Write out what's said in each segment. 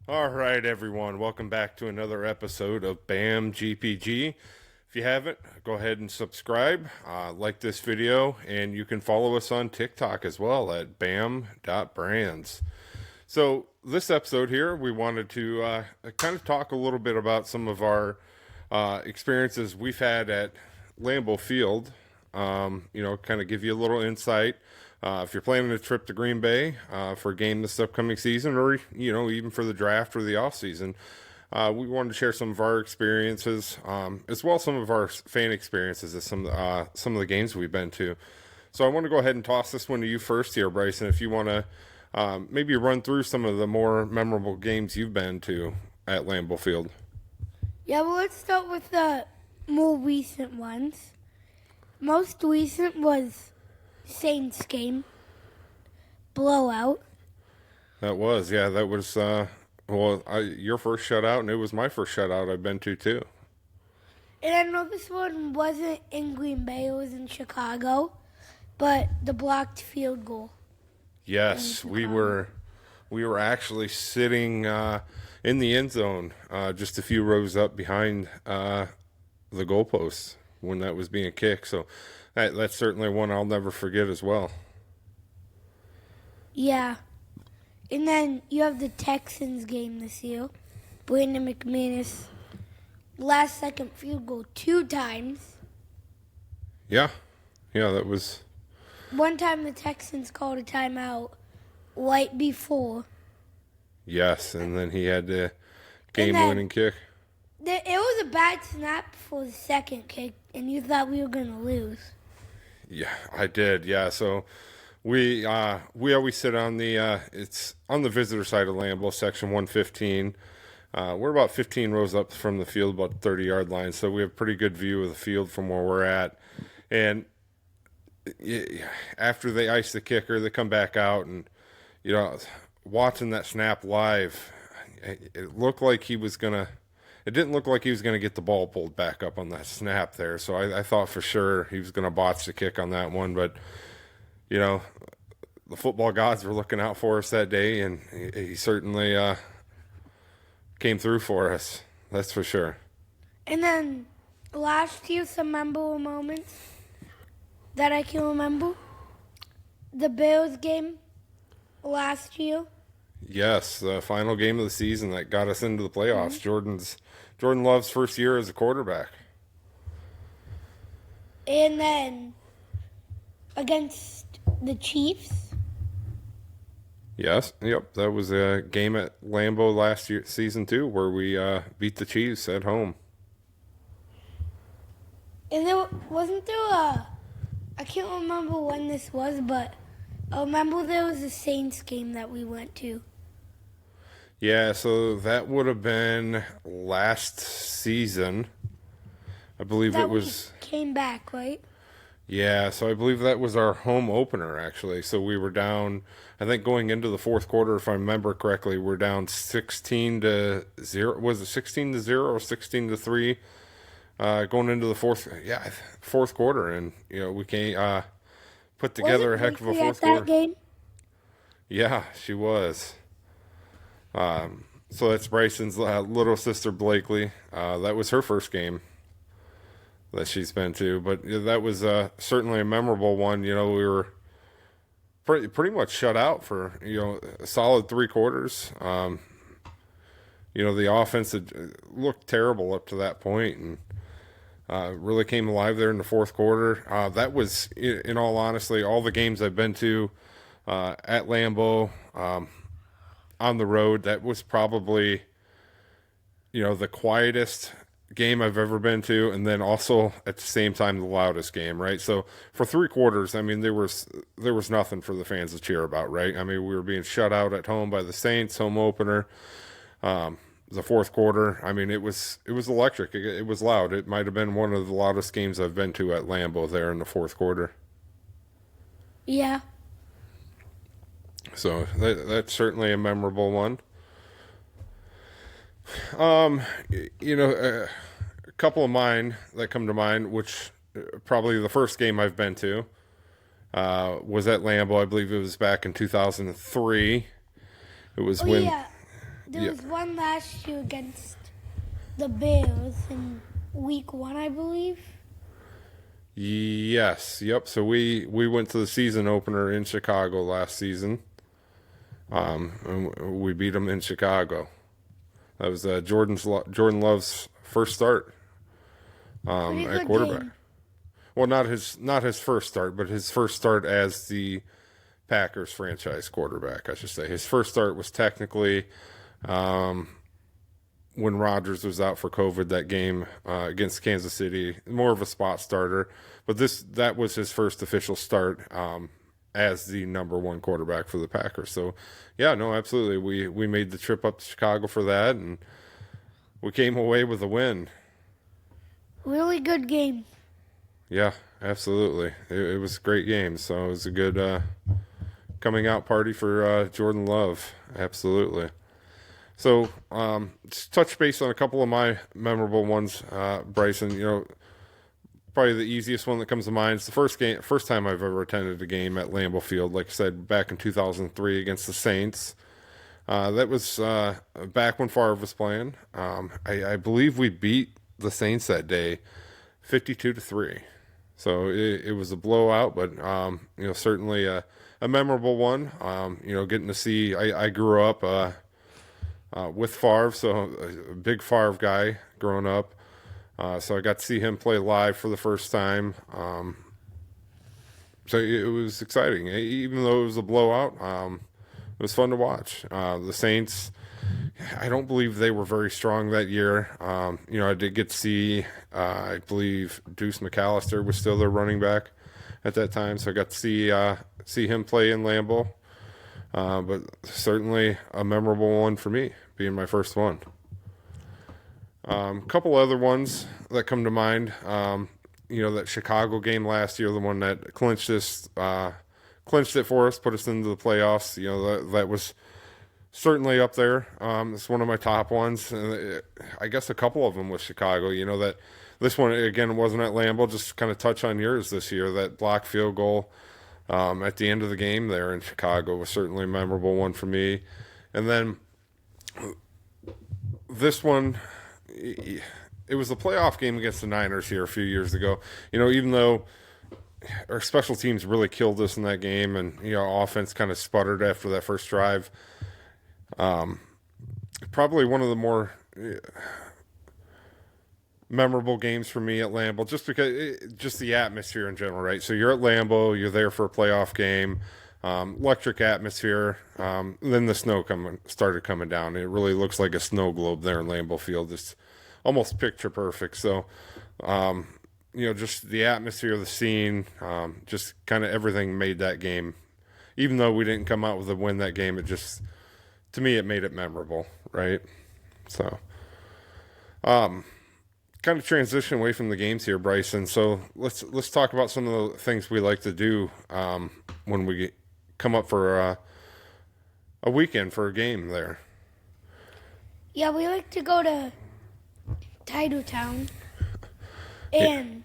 All right, everyone. Welcome back to another episode of BAM GPG. If you haven't, go ahead and subscribe, like this video, and you can follow us on TikTok as well at bam.brands. So, this episode here, we wanted to kind of talk a little bit about some of our experiences we've had at Lambeau Field. Kind of give you a little insight. If you're planning a trip to Green Bay for a game this upcoming season, or even for the draft or the off season, we wanted to share some of our experiences, as well as some of our fan experiences at some of the games we've been to. So I want to go ahead and toss this one to you first here, Bryson. If you want to maybe run through some of the more memorable games you've been to at Lambeau Field. Yeah, well, let's start with the more recent ones. Most recent was Saints game. Blowout. That was your first shutout, and it was my first shutout I've been to too. And I know this one wasn't in Green Bay, it was in Chicago, but the blocked field goal. Yes, we were actually sitting in the end zone, just a few rows up behind the goalposts when that was being kicked. So that's certainly one I'll never forget as well. Yeah. And then you have the Texans game this year. Brandon McManus, last second field goal 2 times. Yeah, that was... One time the Texans called a timeout right before. Yes, and then he had the game-winning kick. It was a bad snap for the second kick, and you thought we were going to lose. Yeah, I did. Yeah, so we always sit on it's on the visitor side of Lambeau, section 115. We're about 15 rows up from the field, about 30-yard line, so we have a pretty good view of the field from where we're at. And after they ice the kicker, they come back out, and watching that snap live, it looked like he was gonna. It didn't look like he was going to get the ball pulled back up on that snap there. So I thought for sure he was going to botch the kick on that one. But, the football gods were looking out for us that day, and he certainly came through for us. That's for sure. And then last year, some memorable moments that I can remember. The Bears game last year. Yes, the final game of the season that got us into the playoffs. Mm-hmm. Jordan Love's first year as a quarterback. And then against the Chiefs. Yes, yep, that was a game at Lambeau last year, season 2, where we beat the Chiefs at home. And wasn't there I can't remember when this was, but I remember there was a Saints game that we went to. Yeah, so that would have been last season. I believe that it was. Came back, right? Yeah, so I believe that was our home opener, actually. So we were down, I think going into the fourth quarter, if I remember correctly, we're down 16-0. Was it 16-0 or 16-3? Going into the fourth quarter, and we can't put together a heck of a fourth quarter. Game? Yeah, she was. So that's Bryson's little sister Blakely. That was her first game that she's been to, but that was certainly a memorable one. We were pretty much shut out for a solid 3 quarters. The offense had looked terrible up to that point, and really came alive there in the fourth quarter. That was, in all honesty, all the games I've been to at Lambeau. On the road, that was probably, the quietest game I've ever been to, and then also at the same time the loudest game, right? So for 3 quarters, I mean, there was nothing for the fans to cheer about, right? I mean, we were being shut out at home by the Saints, home opener. The fourth quarter, I mean, it was electric. It was loud. It might have been one of the loudest games I've been to at Lambeau there in the fourth quarter. Yeah. So that's certainly a memorable one. A couple of mine that come to mind, which probably the first game I've been to was at Lambeau. I believe it was back in 2003. It was There was one last year against the Bears in week 1, I believe. Yes, yep. So we went to the season opener in Chicago last season. And we beat them in Chicago. That was Jordan Love's first start Pretty at good quarterback. game. Well, not his first start, but his first start as the Packers franchise quarterback, I should say. His first start was technically when Rodgers was out for COVID that game against Kansas City, more of a spot starter. But that was his first official start as the number one quarterback for the Packers. So, yeah, no, absolutely. We made the trip up to Chicago for that, and we came away with a win. Really good game. Yeah, absolutely. It was a great game. So it was a good coming out party for Jordan Love. Absolutely. So, just touch base on a couple of my memorable ones, Bryson. Probably the easiest one that comes to mind is the first time I've ever attended a game at Lambeau Field. Like I said, back in 2003 against the Saints. That was back when Favre was playing. I believe we beat the Saints that day, 52-3. So it was a blowout, but certainly a memorable one. Getting to see. I grew up with Favre, so a big Favre guy growing up. So I got to see him play live for the first time. So it was exciting, even though it was a blowout. It was fun to watch. The Saints, I don't believe they were very strong that year. I did get to see, I believe Deuce McAllister was still their running back at that time, so I got to see him play in Lambeau. But certainly a memorable one for me, being my first one. Couple other ones that come to mind. That Chicago game last year, the one that clinched it for us, put us into the playoffs. That was certainly up there. It's one of my top ones. I guess a couple of them with Chicago. That this one again wasn't at Lambeau. Just kind of touch on yours this year. That blocked field goal at the end of the game there in Chicago was certainly a memorable one for me. And then this one, it was a playoff game against the Niners here a few years ago. Even though our special teams really killed us in that game, and offense kind of sputtered after that first drive. Probably one of the more memorable games for me at Lambeau, just because just the atmosphere in general, right? So you're at Lambeau, you're there for a playoff game, electric atmosphere. Then the snow started coming down. It really looks like a snow globe there in Lambeau Field. It's almost picture perfect. So, just the atmosphere, the scene, just kind of everything made that game. Even though we didn't come out with a win that game, to me, it made it memorable, right? So, kind of transition away from the games here, Bryson. So let's talk about some of the things we like to do when we come up for a weekend for a game there. Yeah, we like to go to Titletown, and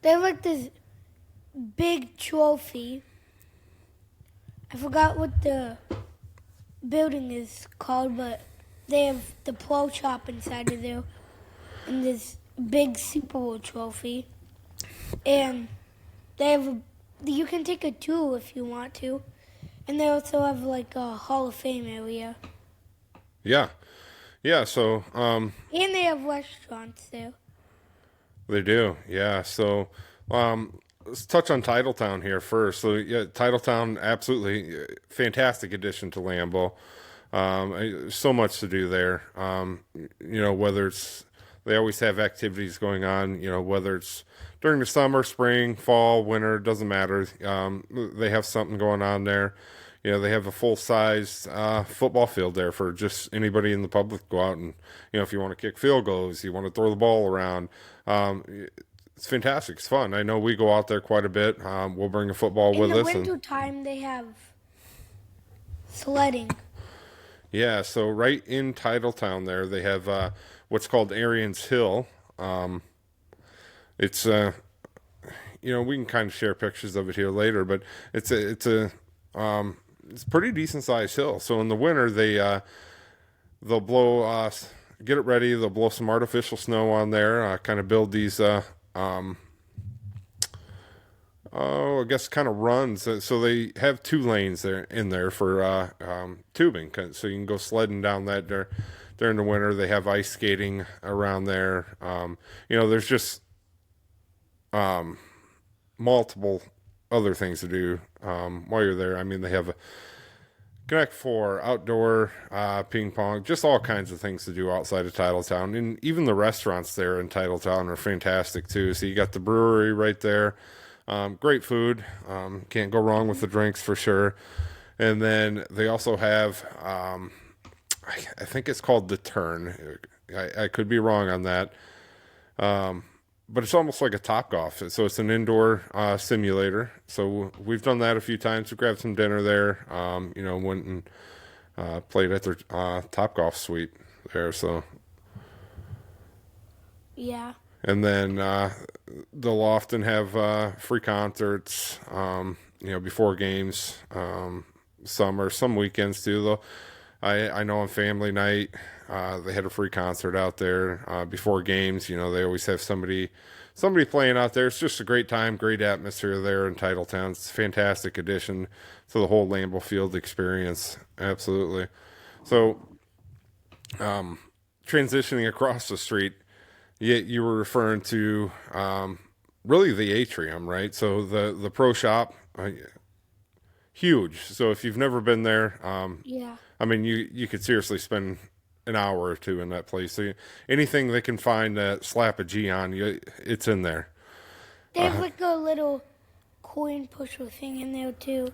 they have like this big trophy. I forgot what the building is called, but they have the pro shop inside of there, and this big Super Bowl trophy. And they have you can take a tour if you want to, and they also have like a Hall of Fame area. Yeah. So, and they have restaurants there. They do, yeah. So, let's touch on Titletown here first. So, yeah, Titletown, absolutely fantastic addition to Lambeau. So much to do there. Whether it's they always have activities going on. Whether it's during the summer, spring, fall, winter, doesn't matter. They have something going on there. They have a full-size football field there for just anybody in the public to go out and, if you want to kick field goals, you want to throw the ball around. It's fantastic. It's fun. I know we go out there quite a bit. We'll bring a football with us. In the wintertime, they have sledding. Yeah, so right in Titletown there, they have what's called Arian's Hill. It's, we can kind of share pictures of it here later, but it's a it's a pretty decent sized hill. So in the winter, they'll blow get it ready. They'll blow some artificial snow on there. Kind of build these um, I guess kind of runs. So they have 2 lanes there in there for tubing, so you can go sledding down that during the winter. They have ice skating around there. There's just multiple other things to do while you're there. I mean, they have a Connect Four, outdoor ping pong, just all kinds of things to do outside of Titletown, and even the restaurants there in Titletown are fantastic too. So you got the brewery right there, great food, can't go wrong with the drinks for sure. And then they also have, I think it's called the Turn. I could be wrong on that. But it's almost like a Topgolf. So it's an indoor simulator. So we've done that a few times. We grabbed some dinner there. Went and played at their Topgolf suite there. So Yeah. and then they'll often have free concerts. Before games. Some weekends too. Though I know on family night. They had a free concert out there before games. They always have somebody playing out there. It's just a great time, great atmosphere there in Titletown. It's a fantastic addition to the whole Lambeau Field experience. Absolutely. So, transitioning across the street, you were referring to really the atrium, right? So the pro shop, huge. So if you've never been there, Yeah. I mean, you could seriously spend an hour or two in that place. So anything they can find that slap a G on, it's in there. They have like a little coin pusher thing in there too.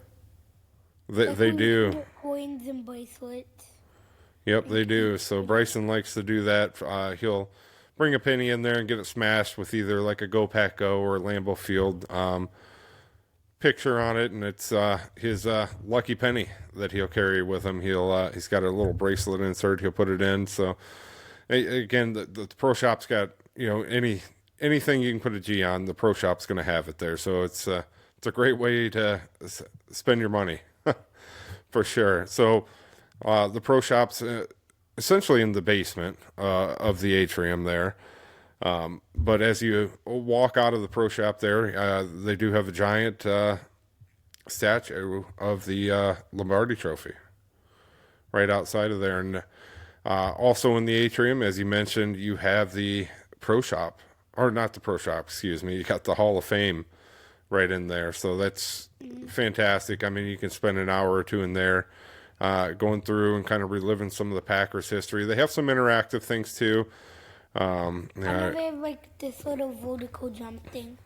They, Like they when you can do. get coins and bracelets. Yep, they do. So Bryson likes to do that. He'll bring a penny in there and get it smashed with either like a Go Pack Go or Lambeau Field picture on it, and it's his lucky penny that he'll carry with him. He's got a little bracelet insert. He'll put it in. So again, the pro shop's got anything you can put a G on. The pro shop's going to have it there. So it's a great way to spend your money for sure. So the pro shop's essentially in the basement of the atrium there. But as you walk out of the pro shop there, they do have a giant statue of the Lombardi Trophy right outside of there. And also in the atrium, as you mentioned, you have the pro shop, or not the pro shop, excuse me. You got the Hall of Fame right in there. So that's fantastic. I mean, you can spend an hour or two in there going through and kind of reliving some of the Packers history. They have some interactive things too. I know they have like this little vertical jump thing.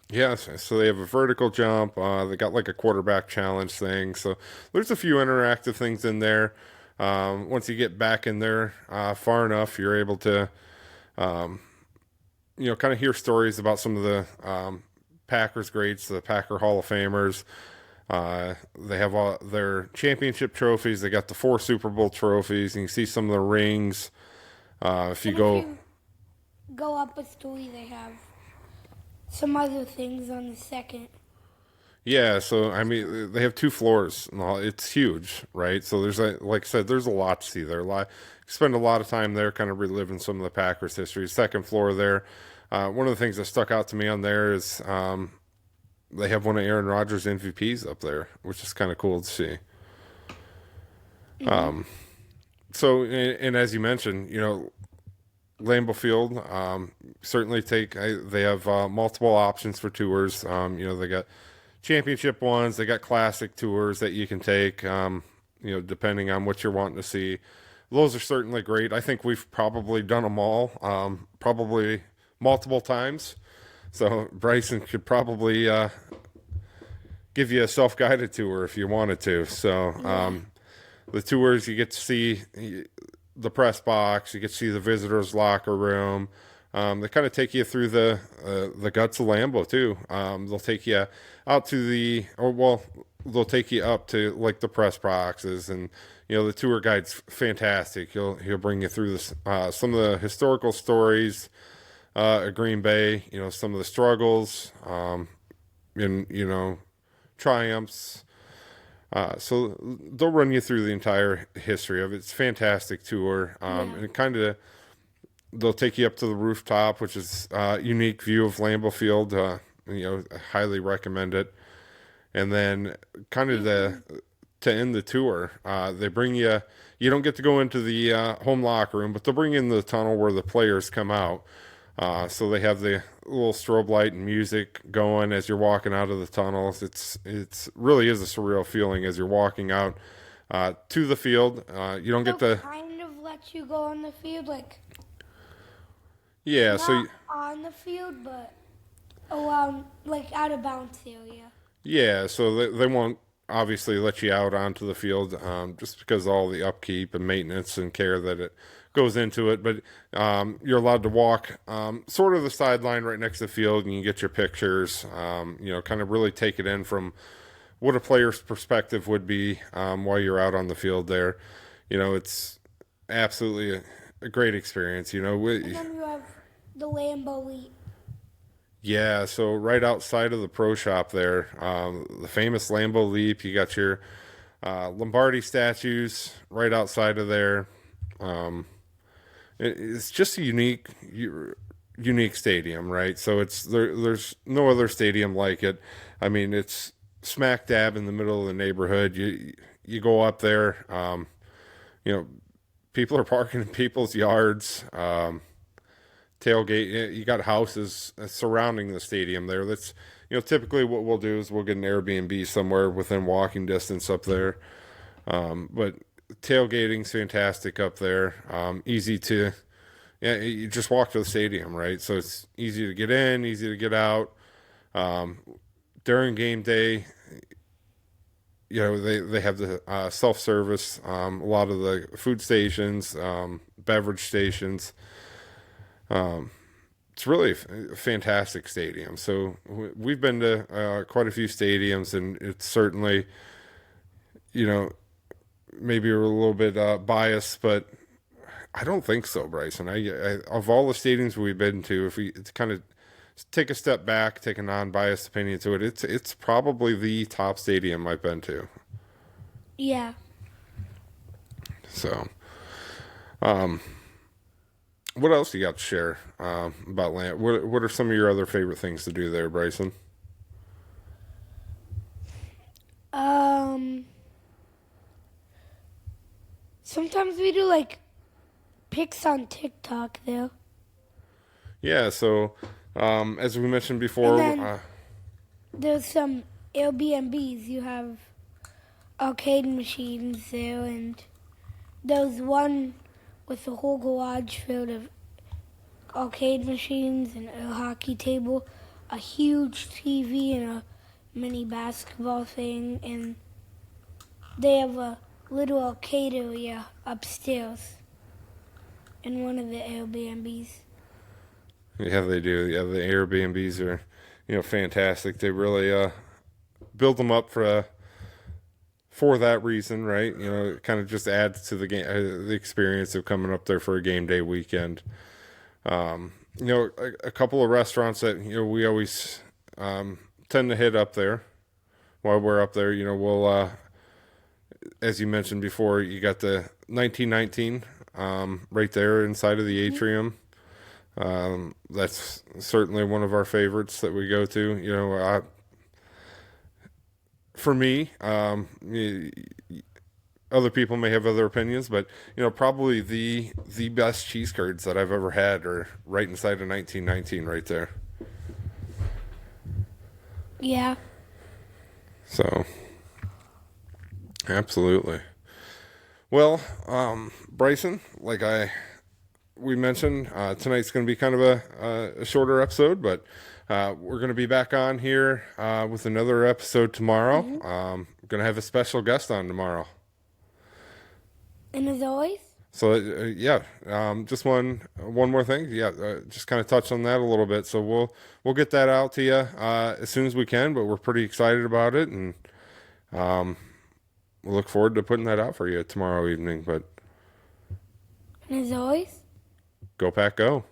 Yes, so they have a vertical jump. They got like a quarterback challenge thing. So there's a few interactive things in there. Once you get back in there far enough, you're able to, kind of hear stories about some of the Packers greats, the Packer Hall of Famers. They have all their championship trophies. They got the 4 Super Bowl trophies. And you can see some of the rings. If you And go. if you go up a story, they have some other things on the second. Yeah, so I mean, they have 2 floors. And it's huge, right? So there's like I said, there's a lot to see there. Spend a lot of time there, kind of reliving some of the Packers history. Second floor there. One of the things that stuck out to me on there is they have one of Aaron Rodgers' MVPs up there, which is kind of cool to see. So, and as you mentioned, Lambeau Field, certainly they have multiple options for tours. They got championship ones, they got classic tours that you can take, depending on what you're wanting to see. Those are certainly great. I think we've probably done them all, probably multiple times. So Bryson could probably give you a self-guided tour if you wanted to. So the tours, you get to see the press box, you get to see the visitors' locker room. They kind of take you through the guts of Lambeau too. They'll take you out to they'll take you up to like the press boxes, and the tour guide's fantastic. He'll bring you through this, some of the historical stories at Green Bay. Some of the struggles, and triumphs. So they'll run you through the entire history of it. It's a fantastic tour. Yeah. And kind of they'll take you up to the rooftop, which is a unique view of Lambeau Field. I highly recommend it. And then kind of to end the tour, they bring you. You don't get to go into the home locker room, but they'll bring you in the tunnel where the players come out. So they have the little strobe light and music going as you're walking out of the tunnels. It's really is a surreal feeling as you're walking out to the field. You don't They'll get the kind of let you go on the field, like yeah. not on the field, but around, like out of bounds area. Yeah, so they won't obviously let you out onto the field just because of all the upkeep and maintenance and care that it goes into it. But you're allowed to walk sort of the sideline right next to the field, and you get your pictures. Kind of really take it in from what a player's perspective would be while you're out on the field there. It's absolutely a great experience. And then you have the Lambeau Leap. Yeah, so right outside of the pro shop there, the famous Lambeau Leap, you got your Lombardi statues right outside of there. Um, it's just a unique stadium, right? So there's no other stadium like it. I mean, it's smack dab in the middle of the neighborhood. You go up there, you know, people are parking in people's yards. Tailgate. You got houses surrounding the stadium there. That's typically what we'll do is we'll get an Airbnb somewhere within walking distance up there. But tailgating's fantastic up there. Easy to yeah, you just walk to the stadium, right? So it's easy to get in, easy to get out. Um, During game day, they have the self service. A lot of the food stations, beverage stations. Um, it's really a fantastic stadium. So we've been to quite a few stadiums, and it's certainly, you know, maybe we're a little bit biased, but I don't think so, Bryson. I of all the stadiums we've been to, if we kind of take a step back, take a non-biased opinion to it, it's probably the top stadium I've been to. Yeah. So, what else you got to share about land? What are some of your other favorite things to do there, Bryson? Sometimes we do like pics on TikTok though. Yeah, so as we mentioned before, And then there's some Airbnbs. You have arcade machines there, and there's one with a whole garage filled of arcade machines and a hockey table, a huge TV, and a mini basketball thing, and they have a little arcade area upstairs in one of the Airbnbs. yeah, they do. Yeah, the Airbnbs are, fantastic. They really build them up for that reason, right? It kind of just adds to the game, the experience of coming up there for a game day weekend. A couple of restaurants that we always tend to hit up there while we're up there. We'll as you mentioned before, you got the 1919 right there inside of the atrium. That's certainly one of our favorites that we go to. For me, other people may have other opinions, but probably the best cheese curds that I've ever had are right inside of 1919 right there. Yeah. So, absolutely. Well, Bryson, like we mentioned, tonight's going to be kind of a shorter episode, but we're going to be back on here with another episode tomorrow. Going to have a special guest on tomorrow. And as always? So just one more thing. Just kind of touch on that a little bit. So we'll get that out to you as soon as we can. But we're pretty excited about it, and we'll look forward to putting that out for you tomorrow evening. But And as always? go Pack, go!